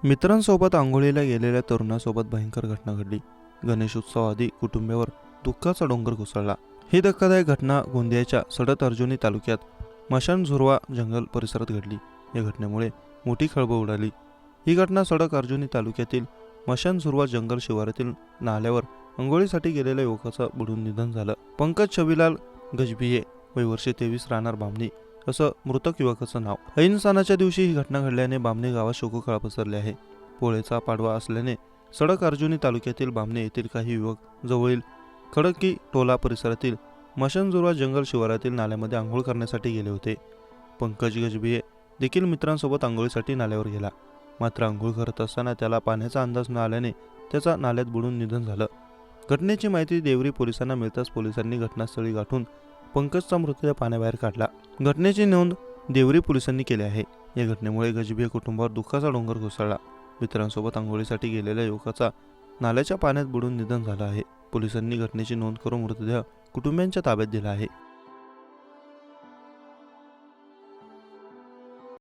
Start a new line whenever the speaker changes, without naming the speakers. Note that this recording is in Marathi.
मित्रांसोबत आंघोळीला गेलेल्या तरुणासोबत भयंकर घटना घडली. गणेशोत्सवाआधी कुटुंबावर दुःखाचा डोंगर कोसळला. ही धक्कादायक घटना गोंदियाच्या सडत अर्जुनी तालुक्यात मशानझुरवा जंगल परिसरात घडली. या घटनेमुळे मोठी खळबळ उडाली. ही घटना सडक अर्जुनी तालुक्यातील मशानझुरवा जंगल शिवारातील नाल्यावर आंघोळीसाठी गेलेल्या युवकाचं बुडून निधन झालं. पंकज छबीलाल गजभिये, वय वर्षे 23, राहणार बामणी असं मृतक युवकाचं नाव. ऐन सणाच्या दिवशी ही घटना घडल्याने बामणी गावात शोककळा पसरली आहे. पोळेचा पाडवा असल्याने सडक अर्जुनी तालुक्यातील बामणे येथील काही युवक जवळील खडकी टोला परिसरातील मशानझुरवा जंगल शिवारातील नाल्यामध्ये आंघोळ करण्यासाठी गेले होते. पंकज गजभिये देखील मित्रांसोबत आंघोळीसाठी नाल्यावर गेला. मात्र आंघोळ करत असताना त्याला पाण्याचा अंदाज न आल्याने त्याचा नाल्यात बुडून निधन झालं. घटनेची माहिती देवरी पोलिसांना मिळताच पोलिसांनी घटनास्थळी गाठून पंकजचा मृतदेह पाण्याबाहेर काढला. घटनेची नोंद देवरी पोलिसांनी केली आहे. या घटनेमुळे गजभिये कुटुंबावर दुःखाचा डोंगर कोसळला. मित्रांसोबत आंघोळीसाठी गेलेल्या युवकाचा नाल्याच्या पाण्यात बुडून निधन झालं आहे. पोलिसांनी घटनेची नोंद करून मृतदेह कुटुंबियांच्या ताब्यात दिला आहे.